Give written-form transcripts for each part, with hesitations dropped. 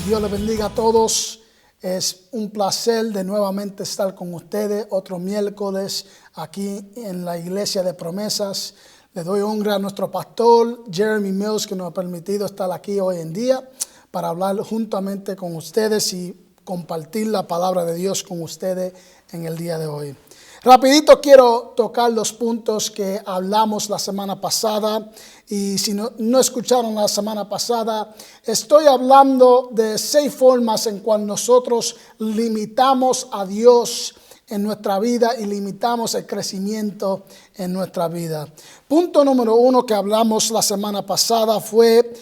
Dios les bendiga a todos. Es un placer de nuevamente estar con ustedes otro miércoles aquí en la Iglesia de Promesas. Le doy honra a nuestro pastor Jeremy Mills, que nos ha permitido estar aquí hoy en día para hablar juntamente con ustedes y compartir la palabra de Dios con ustedes en el día de hoy. Rapidito quiero tocar los puntos que hablamos la semana pasada, y si no escucharon la semana pasada, estoy hablando de 6 formas en cual nosotros limitamos a Dios en nuestra vida y limitamos el crecimiento en nuestra vida. Punto número 1 que hablamos la semana pasada fue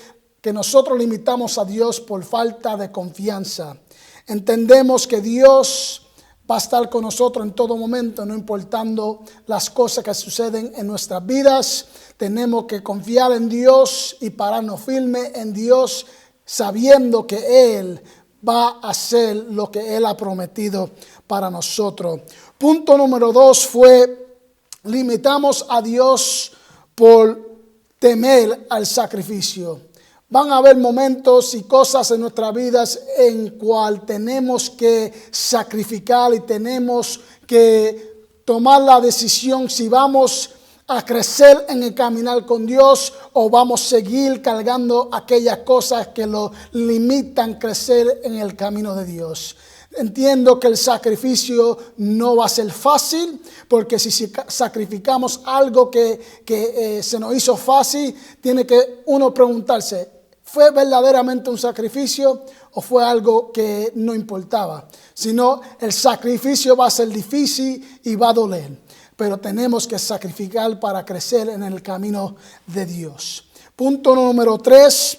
que nosotros limitamos a Dios por falta de confianza. Entendemos que Dios va a estar con nosotros en todo momento, no importando las cosas que suceden en nuestras vidas. Tenemos que confiar en Dios y pararnos firme en Dios, sabiendo que Él va a hacer lo que Él ha prometido para nosotros. Punto número 2 fue, limitamos a Dios por temer al sacrificio. Van a haber momentos y cosas en nuestras vidas en cual tenemos que sacrificar y tenemos que tomar la decisión si vamos a crecer en el caminar con Dios o vamos a seguir cargando aquellas cosas que lo limitan crecer en el camino de Dios. Entiendo que el sacrificio no va a ser fácil, porque si sacrificamos algo que se nos hizo fácil, tiene que uno preguntarse, ¿fue verdaderamente un sacrificio o fue algo que no importaba? Si no, el sacrificio va a ser difícil y va a doler, pero tenemos que sacrificar para crecer en el camino de Dios. Punto número 3,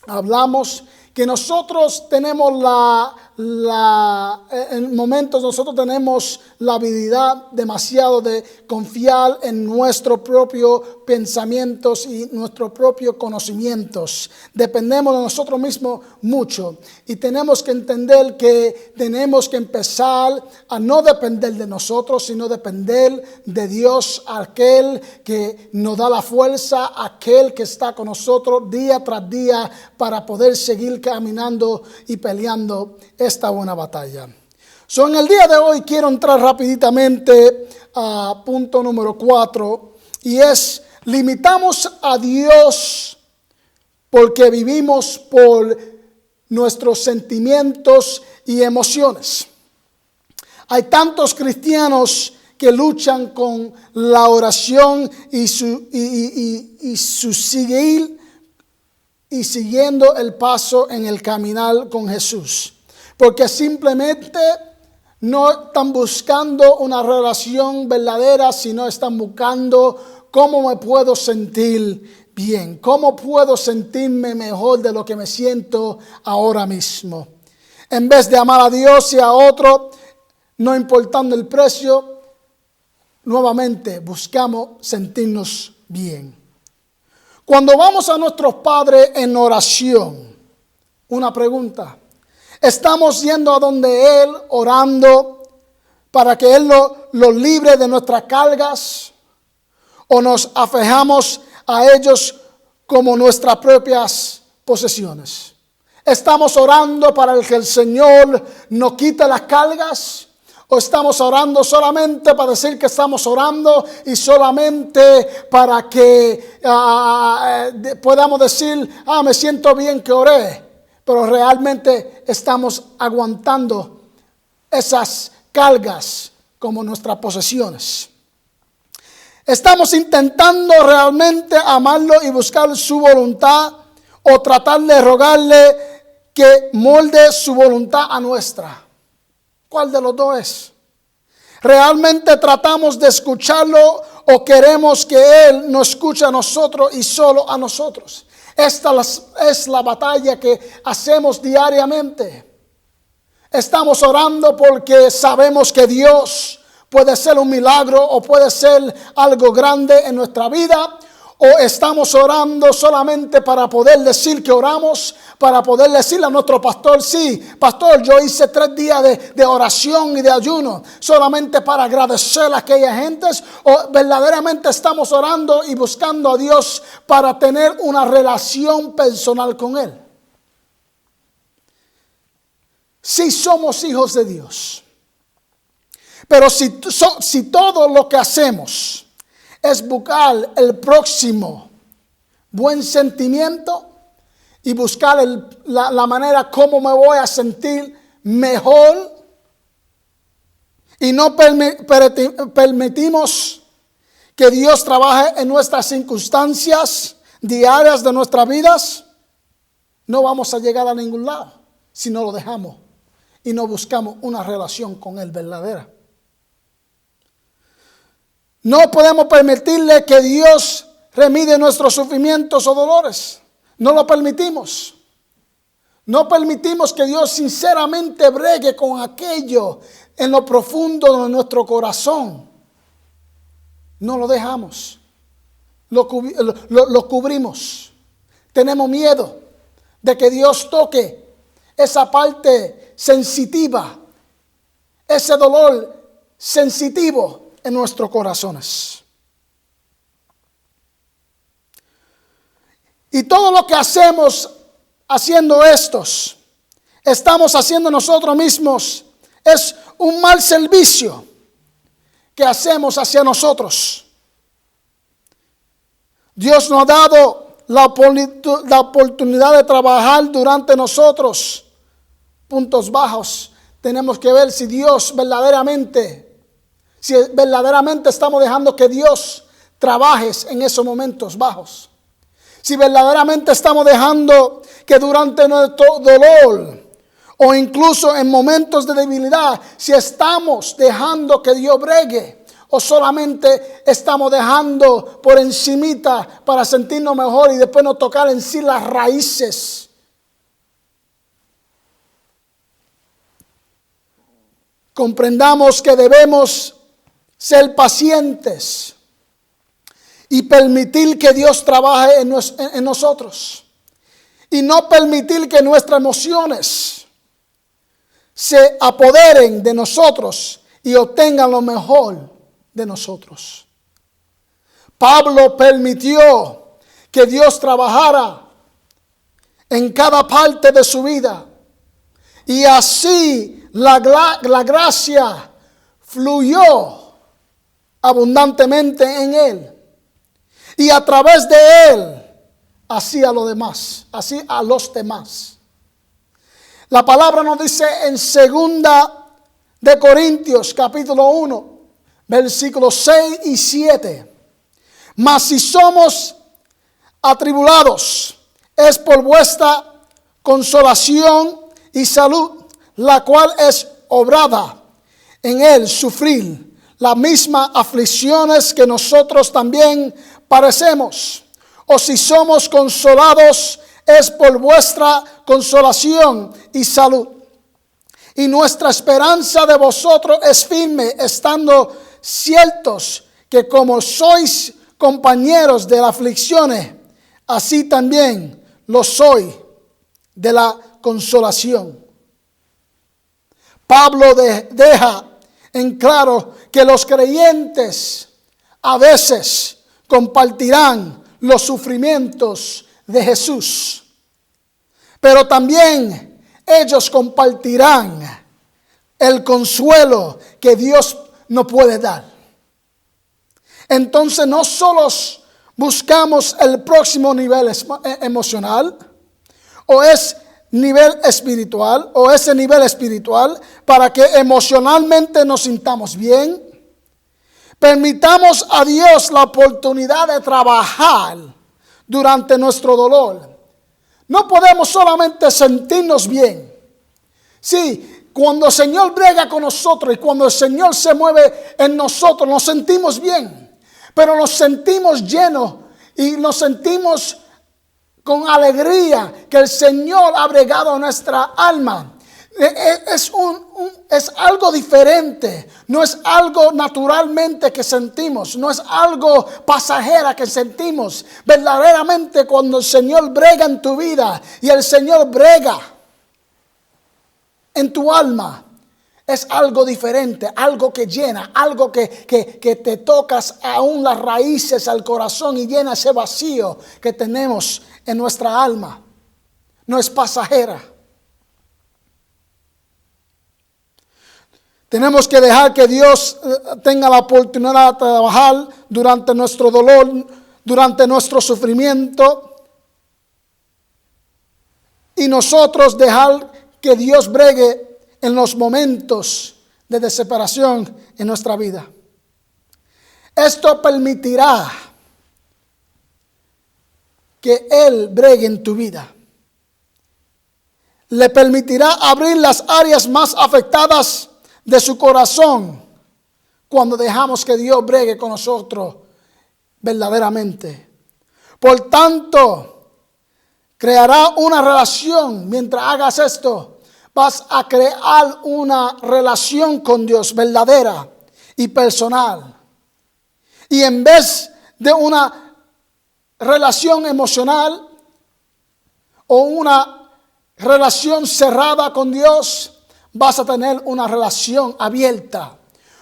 hablamos que nosotros tenemos en momentos nosotros tenemos la habilidad demasiado de confiar en nuestros propios pensamientos y nuestros propios conocimientos. Dependemos de nosotros mismos mucho y tenemos que entender que tenemos que empezar a no depender de nosotros, sino depender de Dios, aquel que nos da la fuerza, aquel que está con nosotros día tras día para poder seguir caminando y peleando esta buena batalla. En el día de hoy quiero entrar rapiditamente a punto número 4, y es: limitamos a Dios porque vivimos por nuestros sentimientos y emociones. Hay tantos cristianos que luchan con la oración y su seguir y siguiendo el paso en el caminar con Jesús, porque simplemente no están buscando una relación verdadera, sino están buscando cómo me puedo sentir bien, cómo puedo sentirme mejor de lo que me siento ahora mismo. En vez de amar a Dios y a otro, no importando el precio, nuevamente buscamos sentirnos bien. Cuando vamos a nuestros padres en oración, una pregunta: ¿estamos yendo a donde Él orando para que Él lo libre de nuestras cargas? ¿O nos afejamos a ellos como nuestras propias posesiones? ¿Estamos orando para que el Señor nos quite las cargas? ¿O estamos orando solamente para decir que estamos orando y solamente para que podamos decir, me siento bien que oré? Pero realmente estamos aguantando esas cargas como nuestras posesiones. Estamos intentando realmente amarlo y buscar su voluntad, o tratar de rogarle que molde su voluntad a nuestra. ¿Cuál de los dos es? ¿Realmente tratamos de escucharlo o queremos que Él nos escuche a nosotros y solo a nosotros? Esta es la batalla que hacemos diariamente. Estamos orando porque sabemos que Dios puede ser un milagro o puede ser algo grande en nuestra vida. O estamos orando solamente para poder decir que oramos, para poder decirle a nuestro pastor, sí, pastor, yo hice 3 días de oración y de ayuno, solamente para agradecer a aquellas gentes. O verdaderamente estamos orando y buscando a Dios para tener una relación personal con Él. Sí somos hijos de Dios, pero si todo lo que hacemos es buscar el próximo buen sentimiento y buscar la manera como me voy a sentir mejor, y no permitimos que Dios trabaje en nuestras circunstancias diarias de nuestras vidas, no vamos a llegar a ningún lado si no lo dejamos y no buscamos una relación con Él verdadera. No podemos permitirle que Dios remedie nuestros sufrimientos o dolores. No lo permitimos. No permitimos que Dios sinceramente bregue con aquello en lo profundo de nuestro corazón. No lo dejamos. Lo cubrimos. Tenemos miedo de que Dios toque esa parte sensitiva, ese dolor sensitivo en nuestros corazones. Y todo lo que hacemos haciendo estos, estamos haciendo nosotros mismos, es un mal servicio que hacemos hacia nosotros. Dios nos ha dado la oportunidad de trabajar durante nosotros puntos bajos. Tenemos que ver si verdaderamente estamos dejando que Dios trabaje en esos momentos bajos. Si verdaderamente estamos dejando que durante nuestro dolor o incluso en momentos de debilidad, si estamos dejando que Dios bregue, o solamente estamos dejando por encimita para sentirnos mejor y después no tocar en sí las raíces. Comprendamos que debemos ser pacientes y permitir que Dios trabaje en nosotros. Y no permitir que nuestras emociones se apoderen de nosotros y obtengan lo mejor de nosotros. Pablo permitió que Dios trabajara en cada parte de su vida. Y así la gracia fluyó abundantemente en él. Y a través de él, así a los demás. La palabra nos dice en 2 de Corintios, capítulo 1, versículos 6 y 7. Mas si somos atribulados, es por vuestra consolación y salud, la cual es obrada en él sufrir las mismas aflicciones que nosotros también padecemos. O si somos consolados, es por vuestra consolación y salud. Y nuestra esperanza de vosotros es firme, estando ciertos que como sois compañeros de las aflicciones, así también lo soy de la consolación. Pablo deja en claro que los creyentes a veces compartirán los sufrimientos de Jesús, pero también ellos compartirán el consuelo que Dios nos puede dar. Entonces no solo buscamos el próximo nivel emocional o es nivel espiritual o ese nivel espiritual para que emocionalmente nos sintamos bien. Permitamos a Dios la oportunidad de trabajar durante nuestro dolor. No podemos solamente sentirnos bien. Sí, cuando el Señor brega con nosotros y cuando el Señor se mueve en nosotros, nos sentimos bien, pero nos sentimos llenos y nos sentimos con alegría que el Señor ha bregado nuestra alma. Es algo diferente, no es algo naturalmente que sentimos, no es algo pasajera que sentimos. Verdaderamente cuando el Señor brega en tu vida y el Señor brega en tu alma, es algo diferente, algo que llena, algo que te tocas aún las raíces al corazón y llena ese vacío que tenemos en nuestra alma. No es pasajera. Tenemos que dejar que Dios tenga la oportunidad de trabajar durante nuestro dolor, durante nuestro sufrimiento. Y nosotros dejar que Dios bregue en los momentos de desesperación en nuestra vida. Esto permitirá que Él bregue en tu vida. Le permitirá abrir las áreas más afectadas de su corazón cuando dejamos que Dios bregue con nosotros verdaderamente. Por tanto, creará una relación. Mientras hagas esto, vas a crear una relación con Dios verdadera y personal. Y en vez de una relación emocional o una relación cerrada con Dios, vas a tener una relación abierta,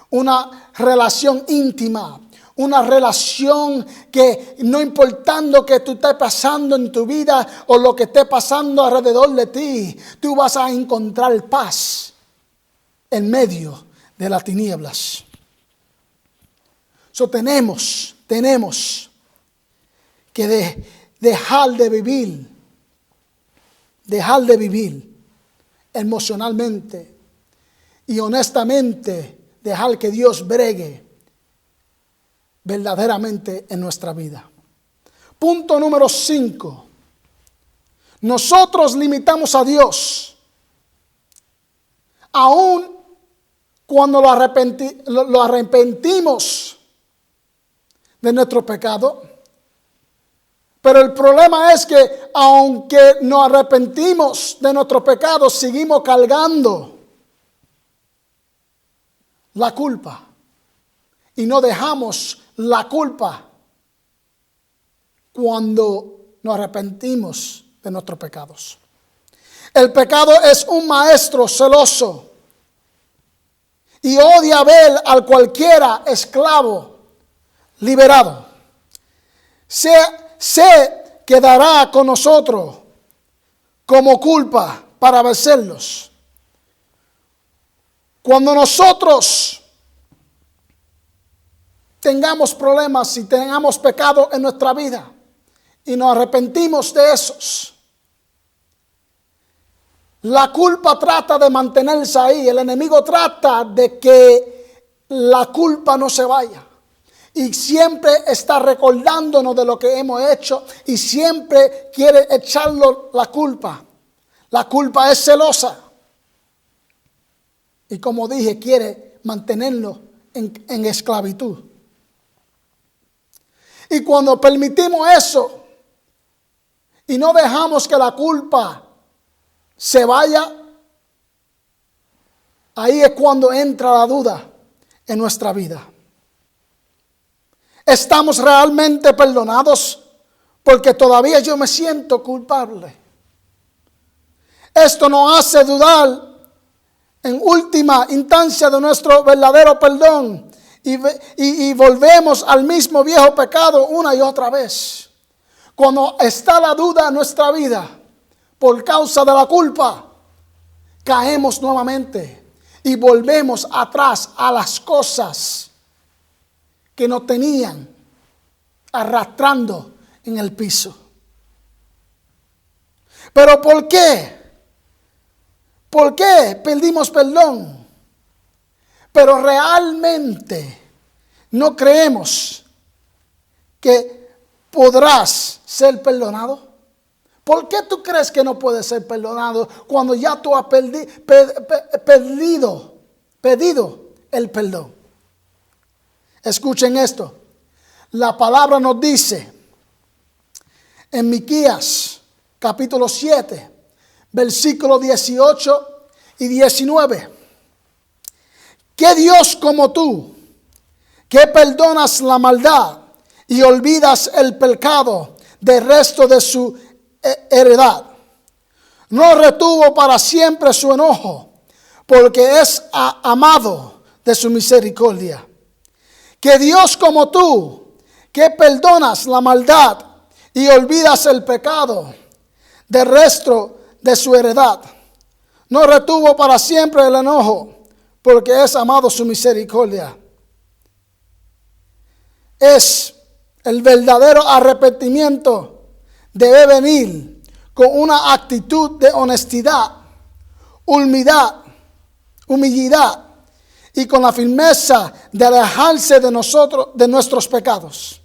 una relación íntima, una relación que no importando que tú estés pasando en tu vida o lo que esté pasando alrededor de ti, tú vas a encontrar paz en medio de las tinieblas. So tenemos que dejar de vivir emocionalmente y honestamente dejar que Dios bregue verdaderamente en nuestra vida. Punto número 5. Nosotros limitamos a Dios aun cuando lo arrepentimos de nuestro pecado. Pero el problema es que aunque nos arrepentimos de nuestro pecado, seguimos cargando la culpa. Y no dejamos la culpa cuando nos arrepentimos de nuestros pecados. El pecado es un maestro celoso y odia ver a cualquiera esclavo liberado. Se quedará con nosotros como culpa para vencerlos. Cuando nosotros tengamos problemas y tengamos pecado en nuestra vida y nos arrepentimos de esos, la culpa trata de mantenerse ahí. El enemigo trata de que la culpa no se vaya. Y siempre está recordándonos de lo que hemos hecho y siempre quiere echarlo la culpa. La culpa es celosa. Y como dije, quiere mantenerlo en esclavitud. Y cuando permitimos eso y no dejamos que la culpa se vaya, ahí es cuando entra la duda en nuestra vida. ¿Estamos realmente perdonados? Porque todavía yo me siento culpable. Esto nos hace dudar en última instancia de nuestro verdadero perdón y volvemos al mismo viejo pecado una y otra vez. Cuando está la duda en nuestra vida por causa de la culpa, caemos nuevamente y volvemos atrás a las cosas que nos tenían arrastrando en el piso. ¿Pero por qué? ¿Por qué pedimos perdón? Pero realmente no creemos que podrás ser perdonado. ¿Por qué tú crees que no puedes ser perdonado cuando ya tú has pedido el perdón? Escuchen esto. La palabra nos dice en Miqueas capítulo 7, versículos 18 y 19. ¿Qué Dios como tú, que perdonas la maldad y olvidas el pecado del resto de su heredad? No retuvo para siempre su enojo, porque es amado de su misericordia. Que Dios como tú, que perdonas la maldad y olvidas el pecado del resto de su heredad, no retuvo para siempre el enojo, porque es amado su misericordia. Es el verdadero arrepentimiento debe venir con una actitud de honestidad, humildad y con la firmeza de alejarse de nosotros, de nuestros pecados.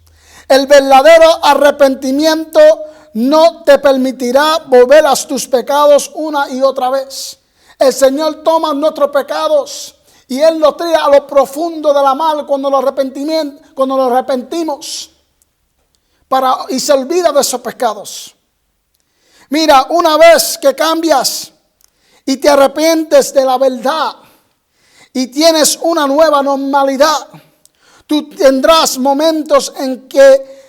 El verdadero arrepentimiento no te permitirá volver a tus pecados una y otra vez. El Señor toma nuestros pecados y Él los tira a lo profundo de la mar cuando nos arrepentimos y se olvida de esos pecados. Mira, una vez que cambias y te arrepientes de la verdad y tienes una nueva normalidad, tú tendrás momentos en que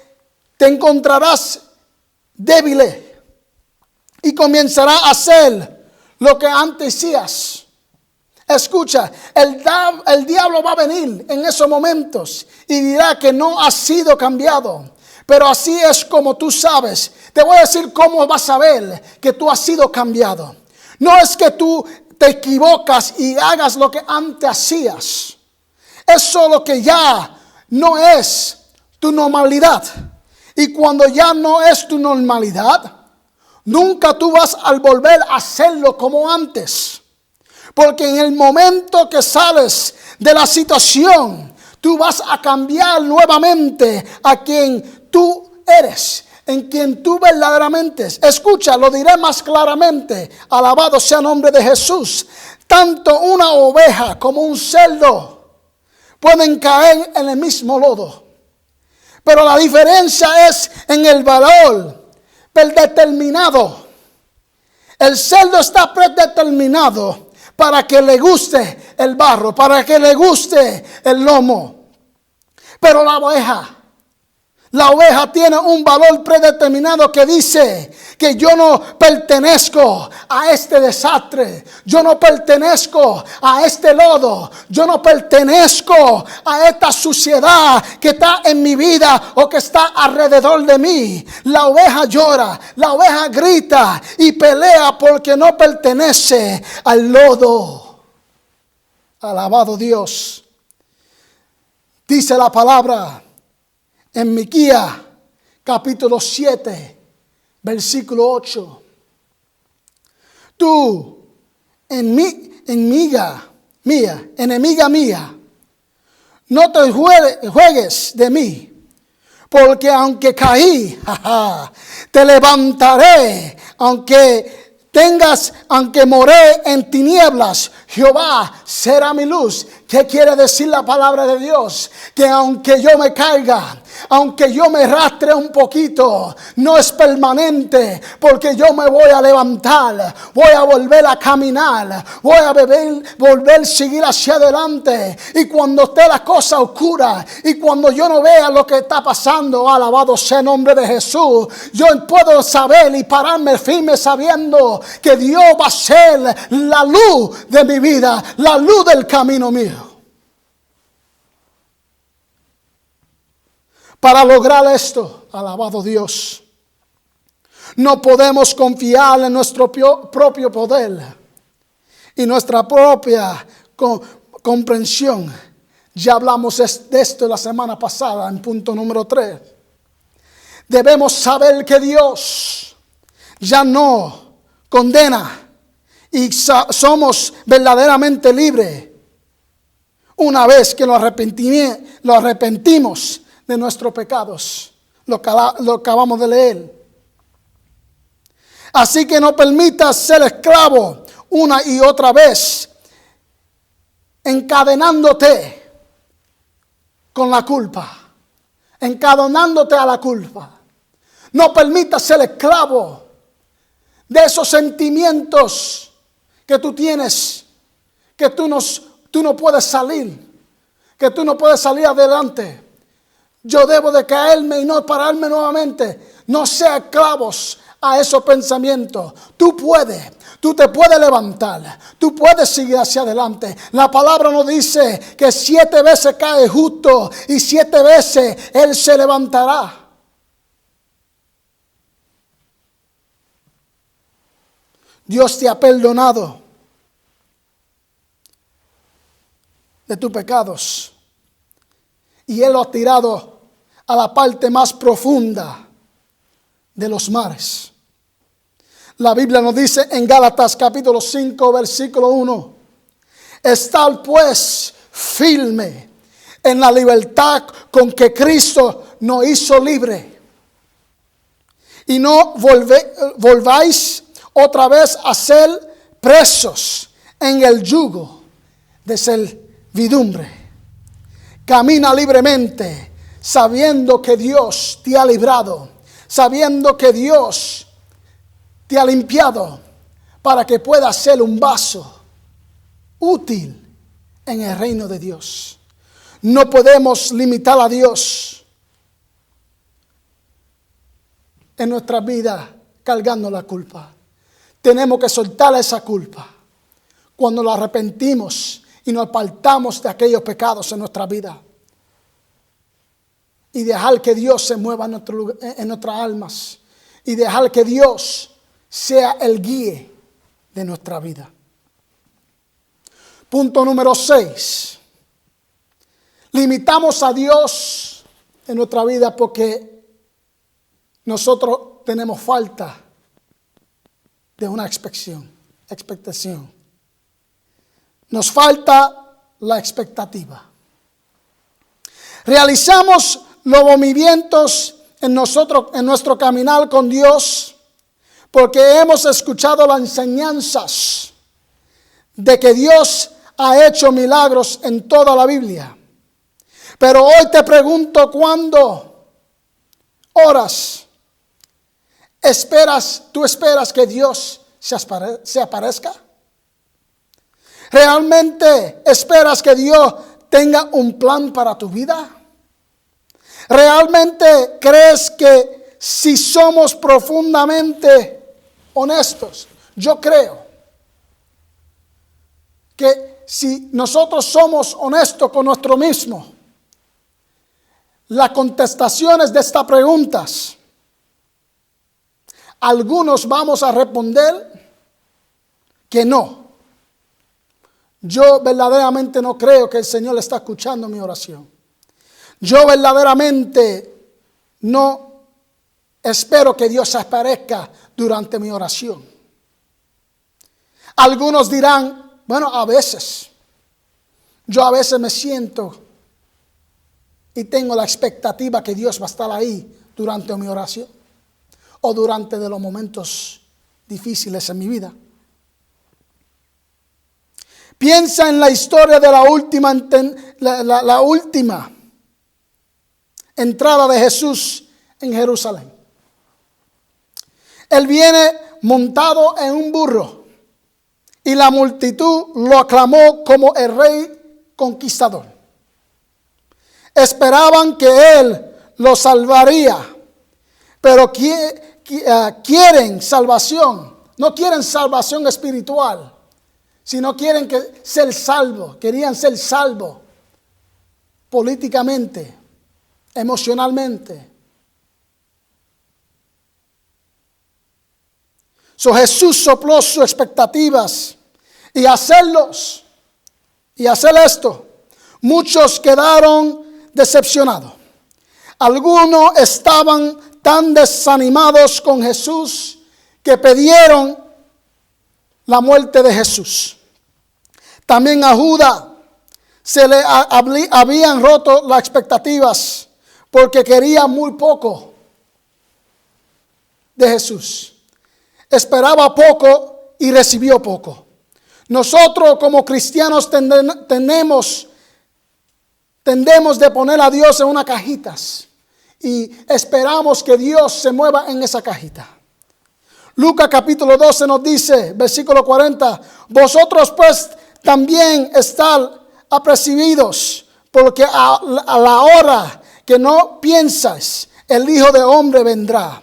te encontrarás débil y comenzarás a hacer lo que antes hacías. Escucha, el diablo va a venir en esos momentos y dirá que no has sido cambiado. Pero así es como tú sabes. Te voy a decir cómo vas a saber que tú has sido cambiado. No es que tú te equivocas y hagas lo que antes hacías. Es solo que ya no es tu normalidad. Y cuando ya no es tu normalidad, nunca tú vas a volver a hacerlo como antes. Porque en el momento que sales de la situación, tú vas a cambiar nuevamente a quien tú eres, en quien tú verdaderamente eres. Escucha, lo diré más claramente. Alabado sea el nombre de Jesús. Tanto una oveja como un cerdo pueden caer en el mismo lodo. Pero la diferencia es en el valor predeterminado. El cerdo está predeterminado para que le guste el barro, para que le guste el lomo. Pero la oveja tiene un valor predeterminado que dice que yo no pertenezco a este desastre, yo no pertenezco a este lodo, yo no pertenezco a esta suciedad que está en mi vida o que está alrededor de mí. La oveja llora, la oveja grita y pelea porque no pertenece al lodo. Alabado Dios. Dice la palabra en Miqueas capítulo 7, versículo 8. Tú, enemiga mía, no te juegues de mí, porque aunque caí, te levantaré, aunque moré en tinieblas, Jehová será mi luz. ¿Qué quiere decir la palabra de Dios? Que aunque yo me caiga, aunque yo me arrastre un poquito, no es permanente, porque yo me voy a levantar, voy a volver a caminar, voy a volver a seguir hacia adelante. Y cuando esté la cosa oscura y cuando yo no vea lo que está pasando, alabado sea el nombre de Jesús, yo puedo saber y pararme firme sabiendo que Dios va a ser la luz de mi vida, la luz del camino mío. Para lograr esto, alabado Dios, no podemos confiar en nuestro propio poder y nuestra propia comprensión. Ya hablamos de esto la semana pasada en punto número 3. Debemos saber que Dios ya no condena y somos verdaderamente libres una vez que lo arrepentimos de nuestros pecados. Lo acabamos de leer. Así que no permitas ser esclavo una y otra vez, encadenándote con la culpa, encadenándote a la culpa. No permitas ser esclavo de esos sentimientos que tú tienes, que tú no puedes salir, que tú no puedes salir adelante. Yo debo de caerme y no pararme nuevamente. No seas esclavos a esos pensamientos. Tú te puedes levantar, tú puedes seguir hacia adelante. La palabra nos dice que 7 veces cae justo y 7 veces él se levantará. Dios te ha perdonado de tus pecados y él lo ha tirado a la parte más profunda de los mares. La Biblia nos dice en Gálatas capítulo 5 versículo 1: Estad pues firme en la libertad con que Cristo nos hizo libre, y no volváis otra vez a ser presos en el yugo de servidumbre. Camina libremente, sabiendo que Dios te ha librado, sabiendo que Dios te ha limpiado, para que puedas ser un vaso útil en el reino de Dios. No podemos limitar a Dios en nuestra vida cargando la culpa. Tenemos que soltar esa culpa cuando nos arrepentimos y nos apartamos de aquellos pecados en nuestra vida. Y dejar que Dios se mueva en nuestras almas. Y dejar que Dios sea el guía de nuestra vida. Punto número 6. Limitamos a Dios en nuestra vida porque nosotros tenemos falta de una expectación. Nos falta la expectativa. Realizamos los movimientos en nuestro caminar con Dios porque hemos escuchado las enseñanzas de que Dios ha hecho milagros en toda la Biblia. Pero hoy te pregunto, ¿cuándo horas tú esperas que Dios se aparezca? ¿Realmente esperas que Dios tenga un plan para tu vida? ¿Realmente crees que si somos profundamente honestos? Yo creo que si nosotros somos honestos con nosotros mismos, las contestaciones de estas preguntas, algunos vamos a responder que no. Yo verdaderamente no creo que el Señor está escuchando mi oración. Yo verdaderamente no espero que Dios se aparezca durante mi oración. Algunos dirán, bueno, yo a veces me siento y tengo la expectativa que Dios va a estar ahí durante mi oración o durante de los momentos difíciles en mi vida. Piensa en la historia de la última entrada de Jesús en Jerusalén. Él viene montado en un burro y la multitud lo aclamó como el rey conquistador. Esperaban que él los salvaría, pero quieren salvación. No quieren salvación espiritual, sino quieren ser salvos. Querían ser salvos políticamente, emocionalmente. Jesús sopló sus expectativas y hacerlos y hacer esto, muchos quedaron decepcionados. Algunos estaban tan desanimados con Jesús que pidieron la muerte de Jesús. También a Judas se le habían roto las expectativas porque quería muy poco de Jesús. Esperaba poco y recibió poco. Nosotros como cristianos tendemos de poner a Dios en unas cajitas y esperamos que Dios se mueva en esa cajita. Lucas capítulo 12 nos dice, versículo 40, vosotros pues también estad apercibidos, porque a la hora que no piensas, el Hijo de Hombre vendrá.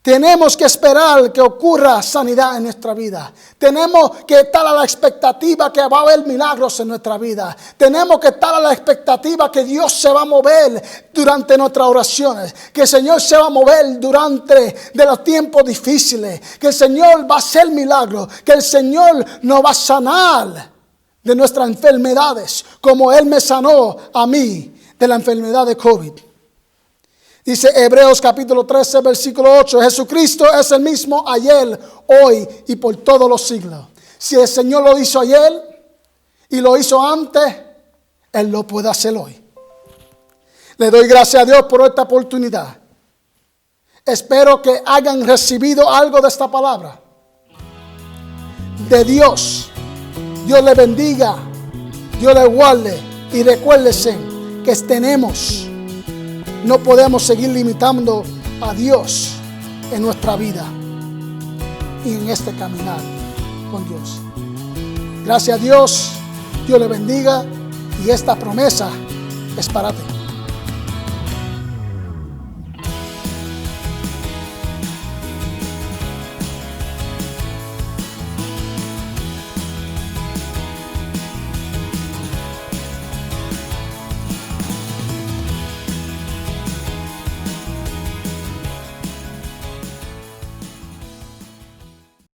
Tenemos que esperar que ocurra sanidad en nuestra vida. Tenemos que estar a la expectativa que va a haber milagros en nuestra vida. Tenemos que estar a la expectativa que Dios se va a mover durante nuestras oraciones. Que el Señor se va a mover durante de los tiempos difíciles. Que el Señor va a hacer milagros. Que el Señor nos va a sanar de nuestras enfermedades. Como Él me sanó a mí de la enfermedad de COVID. Dice Hebreos capítulo 13, versículo 8, Jesucristo es el mismo ayer, hoy y por todos los siglos. Si el Señor lo hizo ayer y lo hizo antes, Él lo puede hacer hoy. Le doy gracias a Dios por esta oportunidad. Espero que hayan recibido algo de esta palabra. De Dios. Dios le bendiga, Dios le guarde y recuérdense que no podemos seguir limitando a Dios en nuestra vida y en este caminar con Dios. Gracias a Dios, Dios le bendiga y esta promesa es para ti.